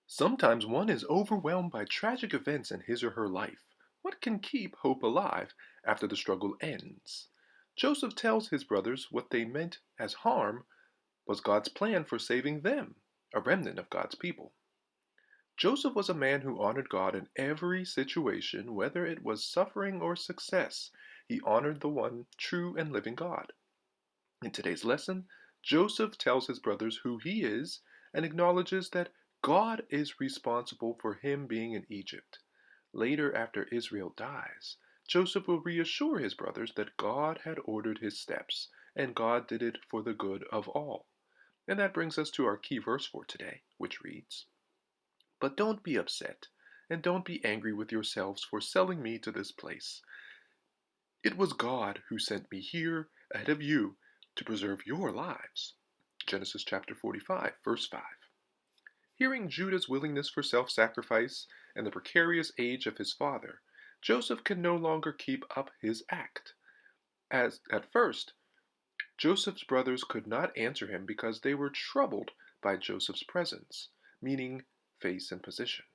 Sometimes one is overwhelmed by tragic events in his or her life. What can keep hope alive after the struggle ends? Joseph tells his brothers what they meant as harm was God's plan for saving them, a remnant of God's people. Joseph was a man who honored God in every situation, whether it was suffering or success. He honored the one true and living God. In today's lesson, Joseph tells his brothers who he is and acknowledges that God is responsible for him being in Egypt. Later, after Israel dies, Joseph will reassure his brothers that God had ordered his steps and God did it for the good of all. And that brings us to our key verse for today, which reads, "But don't be upset, and don't be angry with yourselves for selling me to this place. It was God who sent me here ahead of you to preserve your lives." Genesis chapter 45, verse 5. Hearing Judah's willingness for self-sacrifice and the precarious age of his father, Joseph can no longer keep up his act. As at first, Joseph's brothers could not answer him because they were troubled by Joseph's presence, meaning face and position.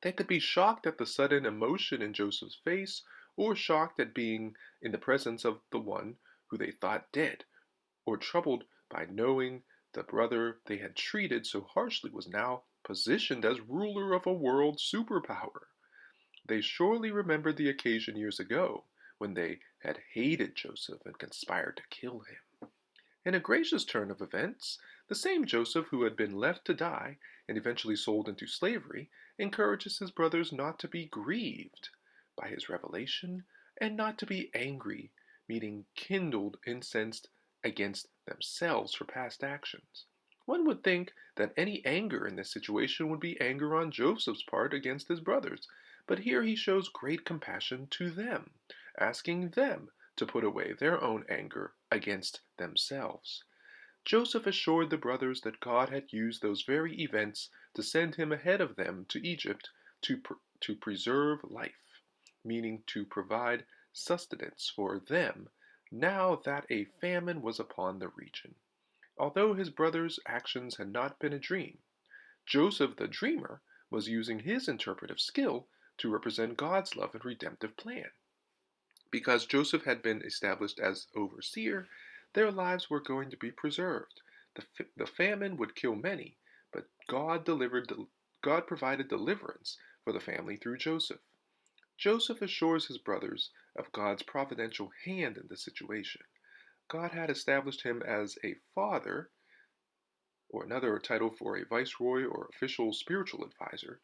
They could be shocked at the sudden emotion in Joseph's face, or shocked at being in the presence of the one who they thought dead, or troubled by knowing the brother they had treated so harshly was now positioned as ruler of a world superpower. They surely remembered the occasion years ago when they had hated Joseph and conspired to kill him. In a gracious turn of events, the same Joseph who had been left to die and eventually sold into slavery encourages his brothers not to be grieved by his revelation and not to be angry, meaning kindled, incensed against themselves for past actions. One would think that any anger in this situation would be anger on Joseph's part against his brothers, but here he shows great compassion to them, asking them to put away their own anger against themselves. Joseph assured the brothers that God had used those very events to send him ahead of them to Egypt to preserve life, meaning to provide sustenance for them now that a famine was upon the region. Although his brothers' actions had not been a dream, Joseph the dreamer was using his interpretive skill to represent God's love and redemptive plan. Because Joseph had been established as overseer, their lives were going to be preserved. The famine would kill many, but God provided deliverance for the family through Joseph. Joseph assures his brothers of God's providential hand in the situation. God had established him as a father, or another title for a viceroy or official spiritual advisor,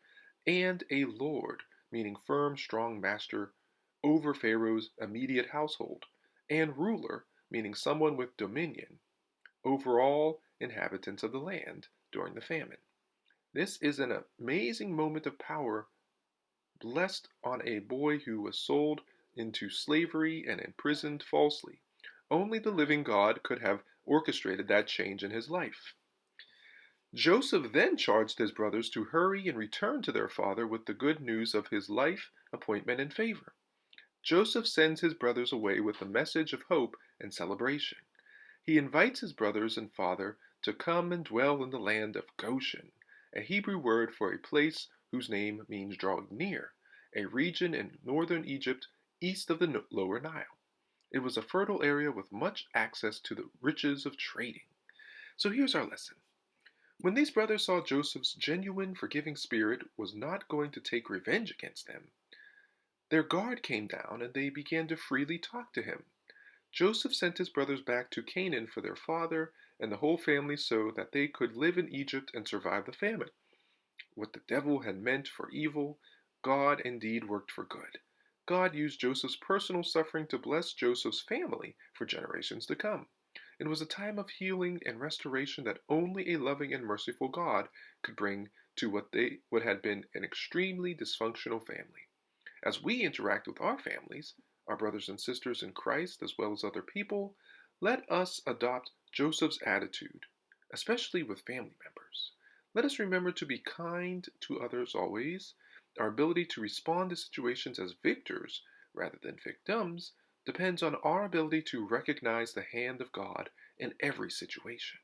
and a lord, meaning firm, strong master over Pharaoh's immediate household, and ruler, meaning someone with dominion over all inhabitants of the land during the famine. This is an amazing moment of power blessed on a boy who was sold into slavery and imprisoned falsely. Only the living God could have orchestrated that change in his life. Joseph then charged his brothers to hurry and return to their father with the good news of his life, appointment, and favor. Joseph sends his brothers away with a message of hope and celebration. He invites his brothers and father to come and dwell in the land of Goshen, a Hebrew word for a place whose name means drawing near, a region in northern Egypt east of the lower Nile. It was a fertile area with much access to the riches of trading. So here's our lesson. When these brothers saw Joseph's genuine, forgiving spirit was not going to take revenge against them, their guard came down and they began to freely talk to him. Joseph sent his brothers back to Canaan for their father and the whole family so that they could live in Egypt and survive the famine. What the devil had meant for evil, God indeed worked for good. God used Joseph's personal suffering to bless Joseph's family for generations to come. It was a time of healing and restoration that only a loving and merciful God could bring to what had been an extremely dysfunctional family. As we interact with our families, our brothers and sisters in Christ, as well as other people, let us adopt Joseph's attitude, especially with family members. Let us remember to be kind to others always. Our ability to respond to situations as victors rather than victims depends on our ability to recognize the hand of God in every situation.